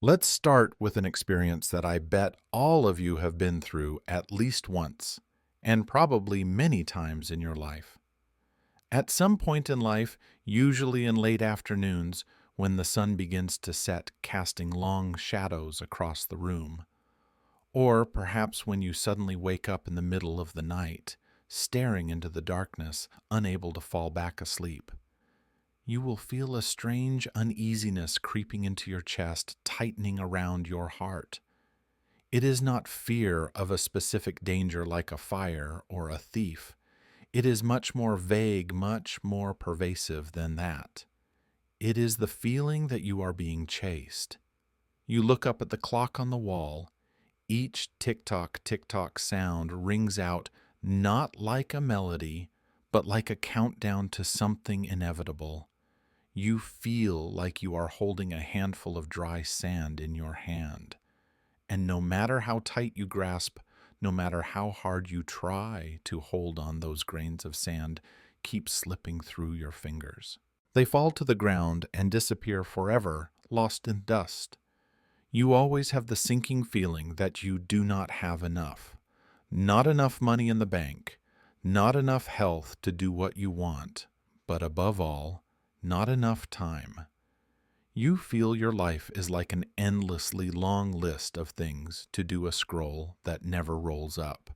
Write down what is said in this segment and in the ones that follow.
Let's start with an experience that I bet all of you have been through at least once, and probably many times in your life. At some point in life, usually in late afternoons, when the sun begins to set, casting long shadows across the room, or perhaps when you suddenly wake up in the middle of the night, staring into the darkness, unable to fall back asleep, you will feel a strange uneasiness creeping into your chest, tightening around your heart. It is not fear of a specific danger like a fire or a thief. It is much more vague, much more pervasive than that. It is the feeling that you are being chased. You look up at the clock on the wall. Each tick-tock, tick-tock sound rings out not like a melody, but like a countdown to something inevitable. You feel like you are holding a handful of dry sand in your hand. And no matter how tight you grasp, no matter how hard you try to hold on, those grains of sand keep slipping through your fingers. They fall to the ground and disappear forever, lost in dust. You always have the sinking feeling that you do not have enough. Not enough money in the bank, not enough health to do what you want, but above all, not enough time. You feel your life is like an endlessly long list of things to do, a scroll that never rolls up.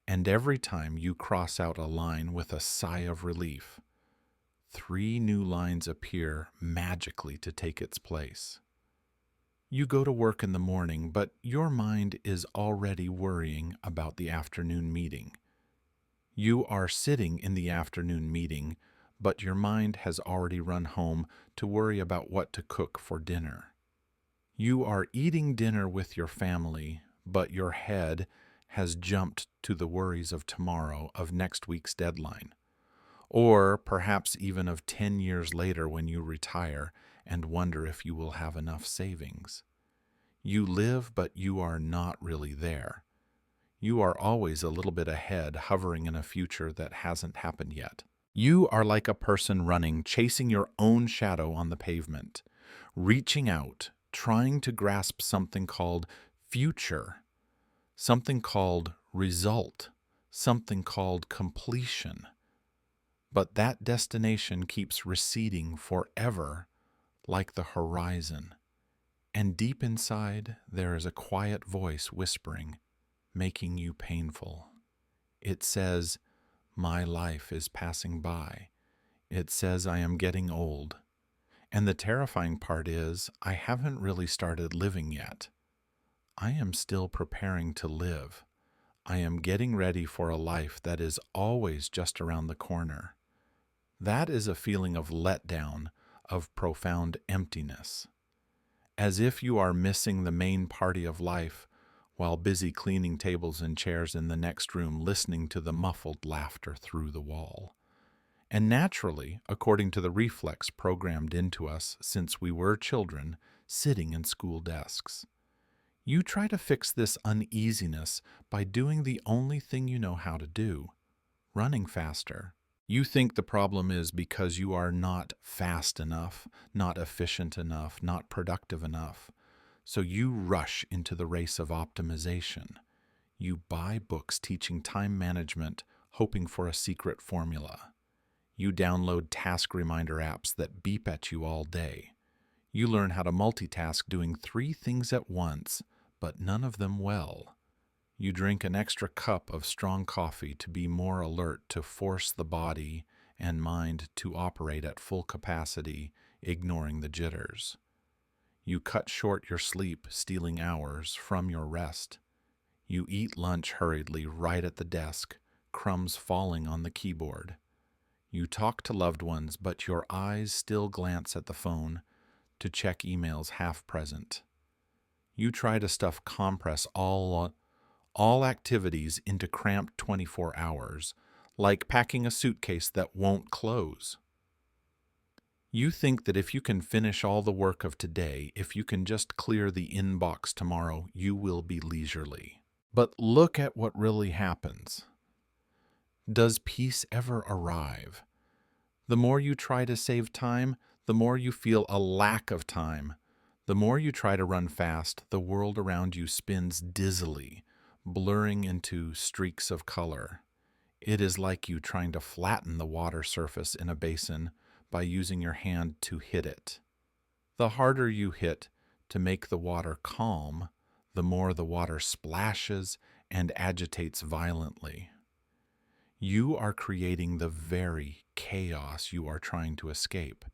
And every time you cross out a line with a sigh of relief, 3 new lines appear magically to take its place. You go to work in the morning, but your mind is already worrying about the afternoon meeting. You are sitting in the afternoon meeting, but your mind has already run home to worry about what to cook for dinner. You are eating dinner with your family, but your head has jumped to the worries of tomorrow, of next week's deadline, or perhaps even of 10 years later when you retire and wonder if you will have enough savings. You live, but you are not really there. You are always a little bit ahead, hovering in a future that hasn't happened yet. You are like a person running, chasing your own shadow on the pavement, reaching out, trying to grasp something called future, something called result, something called completion. But that destination keeps receding forever, like the horizon. And deep inside, there is a quiet voice whispering, making you painful. It says, "My life is passing by." It says I am getting old. And the terrifying part is, I haven't really started living yet. I am still preparing to live. I am getting ready for a life that is always just around the corner. That is a feeling of letdown, of profound emptiness. As if you are missing the main party of life while busy cleaning tables and chairs in the next room, listening to the muffled laughter through the wall. And naturally, according to the reflex programmed into us since we were children, sitting in school desks, you try to fix this uneasiness by doing the only thing you know how to do, running faster. You think the problem is because you are not fast enough, not efficient enough, not productive enough. So you rush into the race of optimization. You buy books teaching time management, hoping for a secret formula. You download task reminder apps that beep at you all day. You learn how to multitask, doing 3 things at once, but none of them well. You drink an extra cup of strong coffee to be more alert, to force the body and mind to operate at full capacity, ignoring the jitters. You cut short your sleep, stealing hours from your rest. You eat lunch hurriedly right at the desk, crumbs falling on the keyboard. You talk to loved ones, but your eyes still glance at the phone to check emails half present. You try to stuff compress all activities into cramped 24 hours, like packing a suitcase that won't close. You think that if you can finish all the work of today, if you can just clear the inbox tomorrow, you will be leisurely. But look at what really happens. Does peace ever arrive? The more you try to save time, the more you feel a lack of time. The more you try to run fast, the world around you spins dizzily, blurring into streaks of color. It is like you trying to flatten the water surface in a basin by using your hand to hit it. The harder you hit to make the water calm, the more the water splashes and agitates violently. You are creating the very chaos you are trying to escape.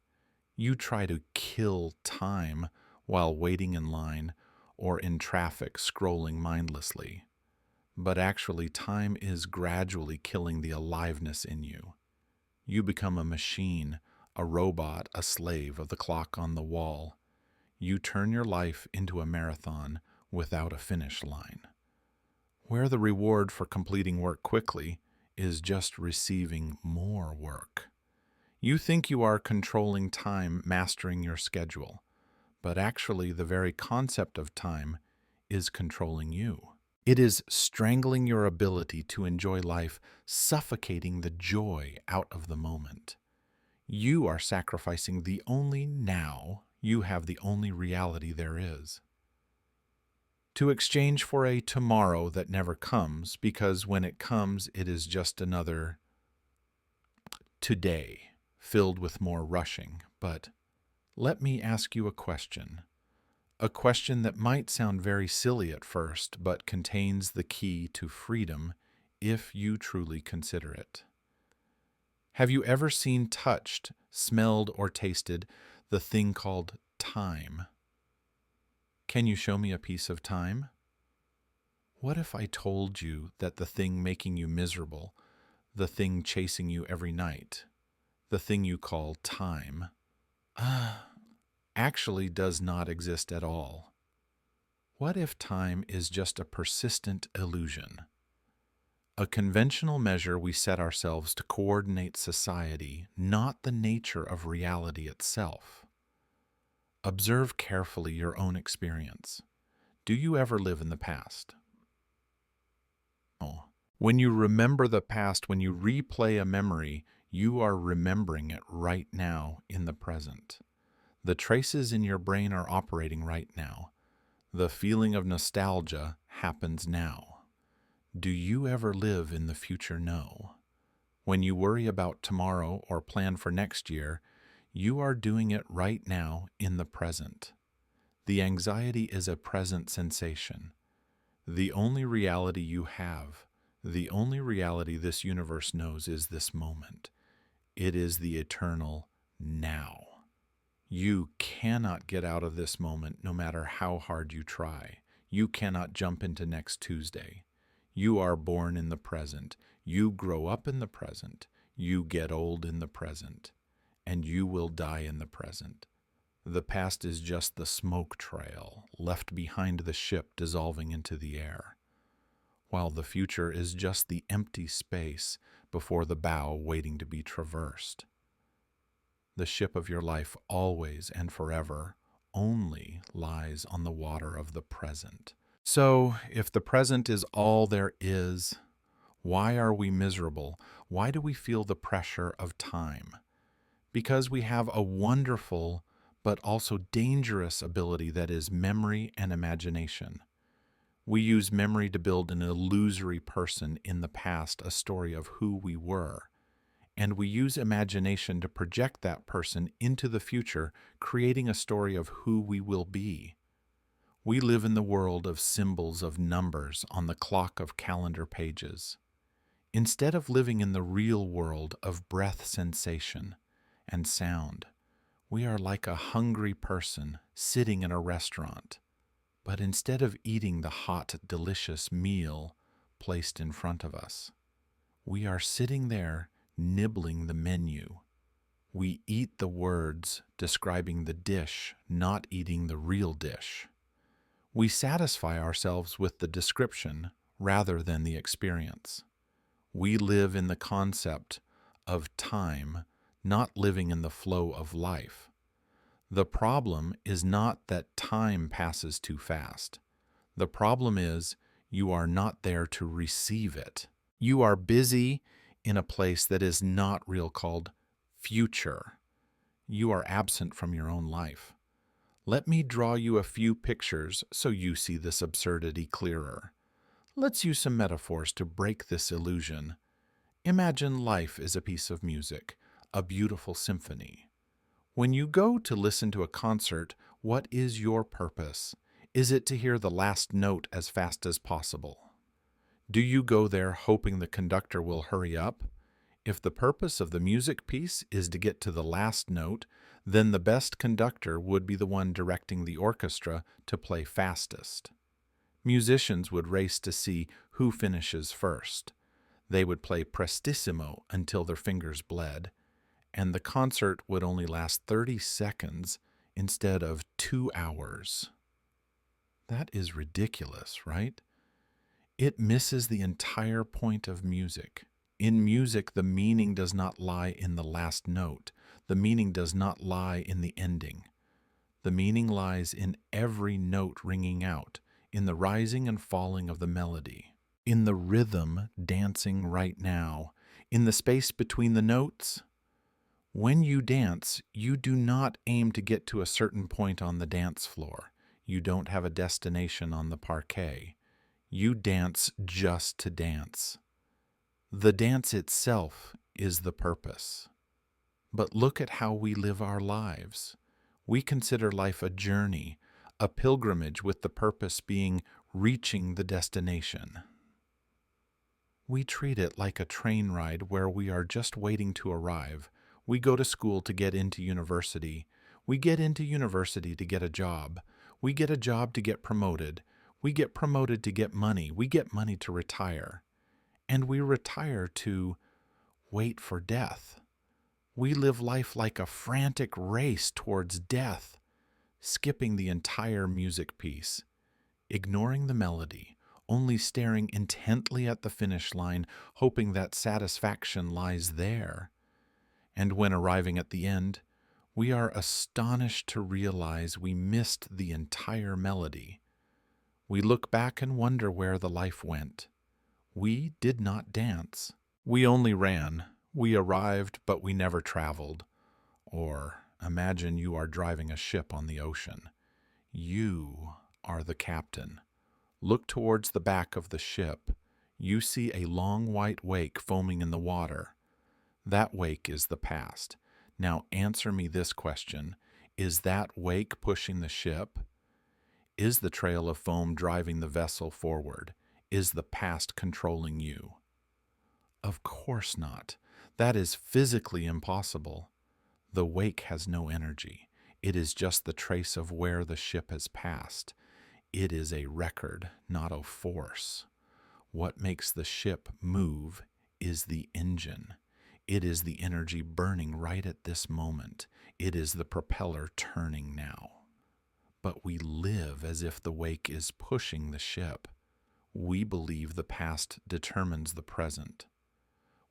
You try to kill time while waiting in line or in traffic scrolling mindlessly. But actually, time is gradually killing the aliveness in you. You become a machine, a robot, a slave of the clock on the wall. You turn your life into a marathon without a finish line, where the reward for completing work quickly is just receiving more work. You think you are controlling time, mastering your schedule, but actually the very concept of time is controlling you. It is strangling your ability to enjoy life, suffocating the joy out of the moment. You are sacrificing the only now you have, the only reality there is, to exchange for a tomorrow that never comes, because when it comes, it is just another today, filled with more rushing. But let me ask you a question that might sound very silly at first, but contains the key to freedom if you truly consider it. Have you ever seen, touched, smelled, or tasted the thing called time? Can you show me a piece of time? What if I told you that the thing making you miserable, the thing chasing you every night, the thing you call time, actually does not exist at all? What if time is just a persistent illusion? A conventional measure we set ourselves to coordinate society, not the nature of reality itself. Observe carefully your own experience. Do you ever live in the past? Oh. When you remember the past, when you replay a memory, you are remembering it right now in the present. The traces in your brain are operating right now. The feeling of nostalgia happens now. Do you ever live in the future? No. When you worry about tomorrow or plan for next year, you are doing it right now in the present. The anxiety is a present sensation. The only reality you have, the only reality this universe knows is this moment. It is the eternal now. You cannot get out of this moment no matter how hard you try. You cannot jump into next Tuesday. You are born in the present. You grow up in the present. You get old in the present. And you will die in the present. The past is just the smoke trail left behind the ship dissolving into the air, while the future is just the empty space before the bow waiting to be traversed. The ship of your life always and forever only lies on the water of the present. So, if the present is all there is, why are we miserable? Why do we feel the pressure of time? Because we have a wonderful but also dangerous ability that is memory and imagination. We use memory to build an illusory person in the past, a story of who we were. And we use imagination to project that person into the future, creating a story of who we will be. We live in the world of symbols, of numbers on the clock of calendar pages, instead of living in the real world of breath sensation and sound. We are like a hungry person sitting in a restaurant, but instead of eating the hot, delicious meal placed in front of us, we are sitting there nibbling the menu. We eat the words describing the dish, not eating the real dish. We satisfy ourselves with the description rather than the experience. We live in the concept of time, not living in the flow of life. The problem is not that time passes too fast. The problem is you are not there to receive it. You are busy in a place that is not real, called future. You are absent from your own life. Let me draw you a few pictures so you see this absurdity clearer. Let's use some metaphors to break this illusion. Imagine life is a piece of music, a beautiful symphony. When you go to listen to a concert, what is your purpose? Is it to hear the last note as fast as possible? Do you go there hoping the conductor will hurry up? If the purpose of the music piece is to get to the last note, then the best conductor would be the one directing the orchestra to play fastest. Musicians would race to see who finishes first. They would play prestissimo until their fingers bled, and the concert would only last 30 seconds instead of 2 hours. That is ridiculous, right? It misses the entire point of music. In music, the meaning does not lie in the last note. The meaning does not lie in the ending. The meaning lies in every note ringing out, in the rising and falling of the melody, in the rhythm dancing right now, in the space between the notes. When you dance, you do not aim to get to a certain point on the dance floor. You don't have a destination on the parquet. You dance just to dance. The dance itself is the purpose. But look at how we live our lives. We consider life a journey, a pilgrimage with the purpose being reaching the destination. We treat it like a train ride where we are just waiting to arrive. We go to school to get into university. We get into university to get a job. We get a job to get promoted. We get promoted to get money. We get money to retire. And we retire to wait for death. We live life like a frantic race towards death, skipping the entire music piece, ignoring the melody, only staring intently at the finish line, hoping that satisfaction lies there. And when arriving at the end, we are astonished to realize we missed the entire melody. We look back and wonder where the life went. We did not dance. We only ran. We arrived, but we never traveled. Or imagine you are driving a ship on the ocean. You are the captain. Look towards the back of the ship. You see a long white wake foaming in the water. That wake is the past. Now answer me this question. Is that wake pushing the ship? Is the trail of foam driving the vessel forward? Is the past controlling you? Of course not. That is physically impossible. The wake has no energy. It is just the trace of where the ship has passed. It is a record, not a force. What makes the ship move is the engine. It is the energy burning right at this moment. It is the propeller turning now. But we live as if the wake is pushing the ship. We believe the past determines the present.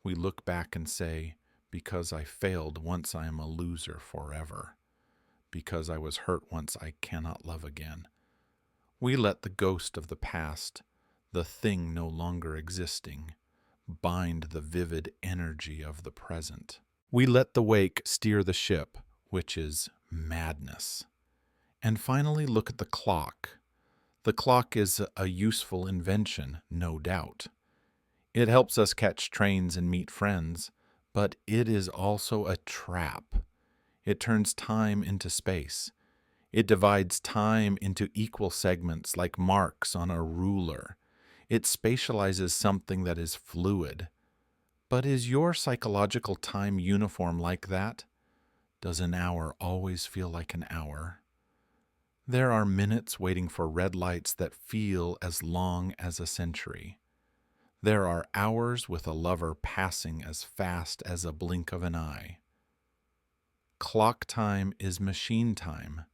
We look back and say, because I failed once I am a loser forever. Because I was hurt once I cannot love again. We let the ghost of the past, the thing no longer existing, bind the vivid energy of the present. We let the wake steer the ship, which is madness. And finally, look at the clock. The clock is a useful invention, no doubt. It helps us catch trains and meet friends, but it is also a trap. It turns time into space. It divides time into equal segments like marks on a ruler. It spatializes something that is fluid. But is your psychological time uniform like that? Does an hour always feel like an hour? There are minutes waiting for red lights that feel as long as a century. There are hours with a lover passing as fast as a blink of an eye. Clock time is machine time.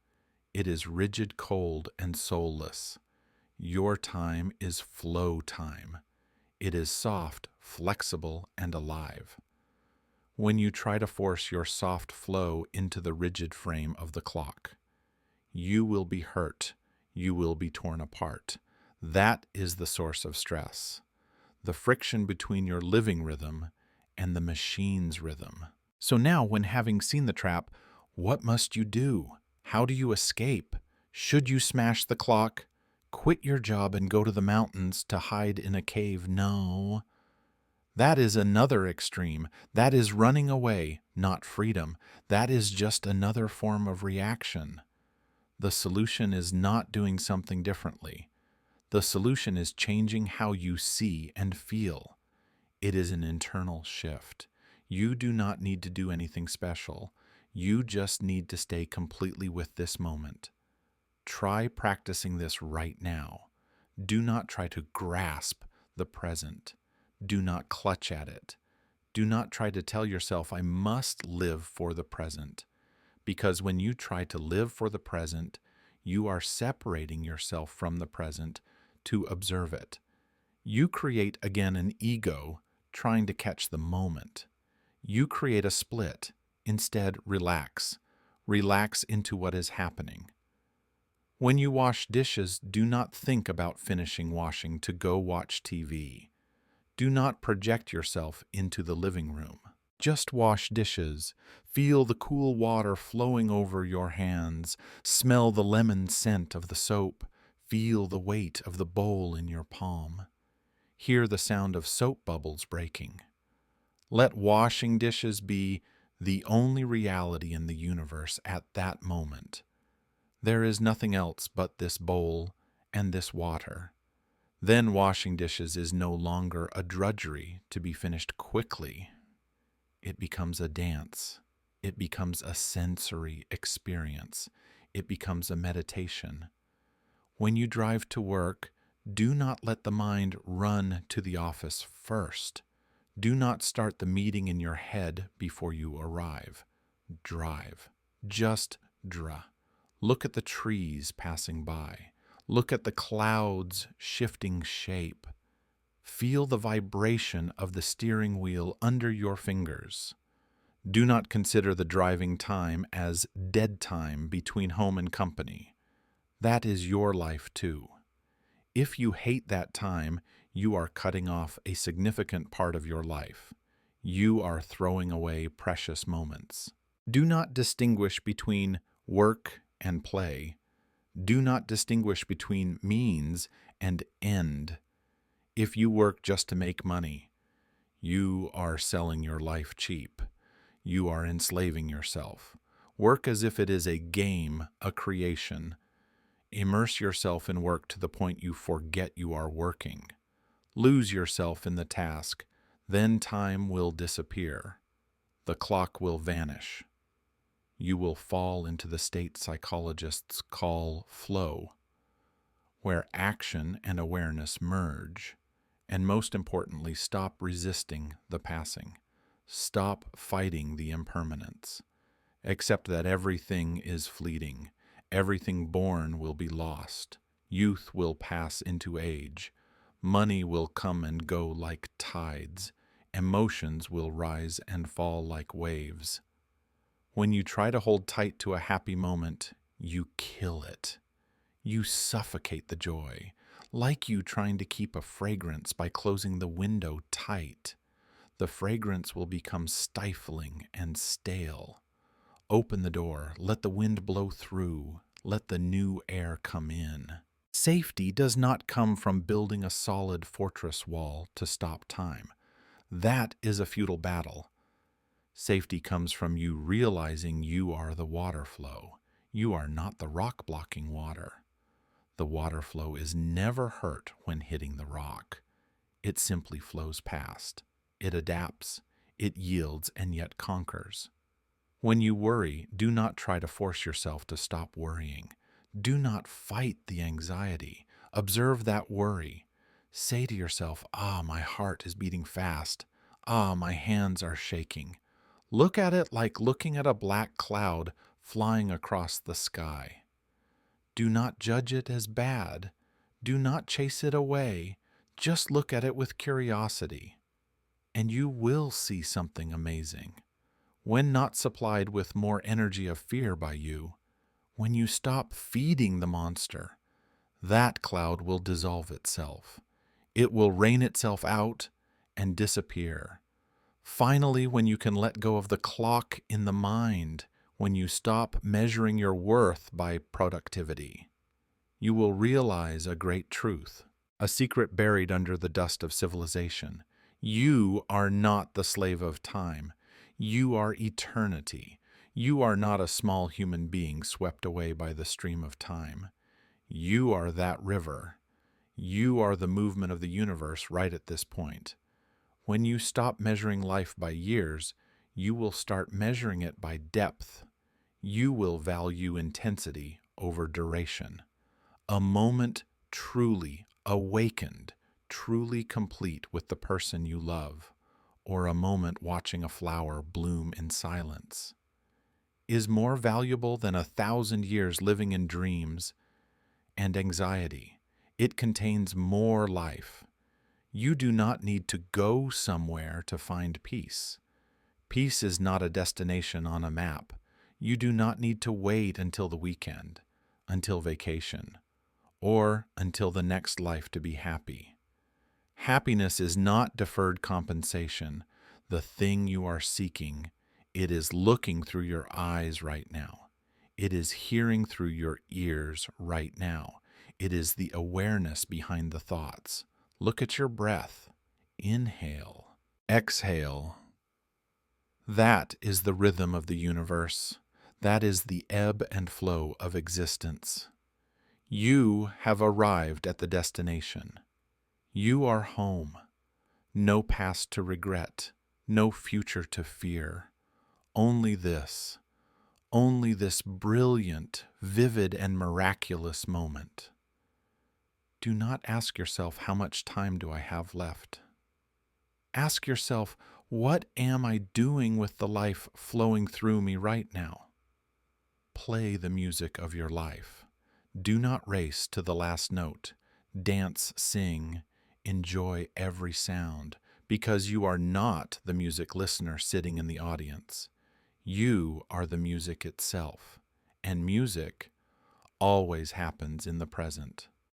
It is rigid, cold, and soulless. Your time is flow time. It is soft, flexible, and alive. When you try to force your soft flow into the rigid frame of the clock, you will be hurt. You will be torn apart. That is the source of stress. The friction between your living rhythm and the machine's rhythm. So now, when having seen the trap, what must you do? How do you escape? Should you smash the clock? Quit your job and go to the mountains to hide in a cave? No. That is another extreme. That is running away, not freedom. That is just another form of reaction. The solution is not doing something differently. The solution is changing how you see and feel. It is an internal shift. You do not need to do anything special. You just need to stay completely with this moment. Try practicing this right now. Do not try to grasp the present. Do not clutch at it. Do not try to tell yourself, I must live for the present. Because when you try to live for the present, you are separating yourself from the present to observe it. You create again an ego trying to catch the moment. You create a split. Instead, relax. Relax into what is happening. When you wash dishes, do not think about finishing washing to go watch TV. Do not project yourself into the living room. Just wash dishes. Feel the cool water flowing over your hands. Smell the lemon scent of the soap. Feel the weight of the bowl in your palm. Hear the sound of soap bubbles breaking. Let washing dishes be the only reality in the universe at that moment. There is nothing else but this bowl and this water. Then washing dishes is no longer a drudgery to be finished quickly. It becomes a dance. It becomes a sensory experience. It becomes a meditation. When you drive to work, do not let the mind run to the office first. Do not start the meeting in your head before you arrive. Drive. Just drive. Look at the trees passing by. Look at the clouds shifting shape. Feel the vibration of the steering wheel under your fingers. Do not consider the driving time as dead time between home and company. That is your life too. If you hate that time, you are cutting off a significant part of your life. You are throwing away precious moments. Do not distinguish between work and play. Do not distinguish between means and end. If you work just to make money, you are selling your life cheap. You are enslaving yourself. Work as if it is a game, a creation. Immerse yourself in work to the point you forget you are working. Lose yourself in the task, then time will disappear. The clock will vanish. You will fall into the state psychologists call flow, where action and awareness merge. And most importantly, stop resisting the passing. Stop fighting the impermanence. Accept that everything is fleeting. Everything born will be lost. Youth will pass into age. Money will come and go like tides. Emotions will rise and fall like waves. When you try to hold tight to a happy moment, you kill it. You suffocate the joy, like you trying to keep a fragrance by closing the window tight. The fragrance will become stifling and stale. Open the door, let the wind blow through, let the new air come in. Safety does not come from building a solid fortress wall to stop time. That is a futile battle. Safety comes from you realizing you are the water flow. You are not the rock blocking water. The water flow is never hurt when hitting the rock. It simply flows past. It adapts. It yields and yet conquers. When you worry, do not try to force yourself to stop worrying. Do not fight the anxiety. Observe that worry. Say to yourself, my heart is beating fast. My hands are shaking. Look at it like looking at a black cloud flying across the sky. Do not judge it as bad. Do not chase it away. Just look at it with curiosity. And you will see something amazing. When not supplied with more energy of fear by you, when you stop feeding the monster, that cloud will dissolve itself. It will rain itself out and disappear. Finally, when you can let go of the clock in the mind, When you stop measuring your worth by productivity, you will realize a great truth, a secret buried under the dust of civilization. You are not the slave of time. You are eternity. You are not a small human being swept away by the stream of time. You are that river. You are the movement of the universe right at this point. When you stop measuring life by years, you will start measuring it by depth. You will value intensity over duration. A moment truly awakened, truly complete with the person you love, or a moment watching a flower bloom in silence, is more valuable than 1,000 years living in dreams and anxiety. It contains more life. You do not need to go somewhere to find peace. Peace is not a destination on a map. You do not need to wait until the weekend, until vacation, or until the next life to be happy. Happiness is not deferred compensation, the thing you are seeking. It is looking through your eyes right now. It is hearing through your ears right now. It is the awareness behind the thoughts. Look at your breath. Inhale. Exhale. That is the rhythm of the universe. That is the ebb and flow of existence. You have arrived at the destination. You are home. No past to regret, no future to fear. Only this brilliant, vivid, and miraculous moment. Do not ask yourself, how much time do I have left? Ask yourself, what am I doing with the life flowing through me right now? Play the music of your life. Do not race to the last note. Dance, sing, enjoy every sound, because you are not the music listener sitting in the audience. You are the music itself, and music always happens in the present.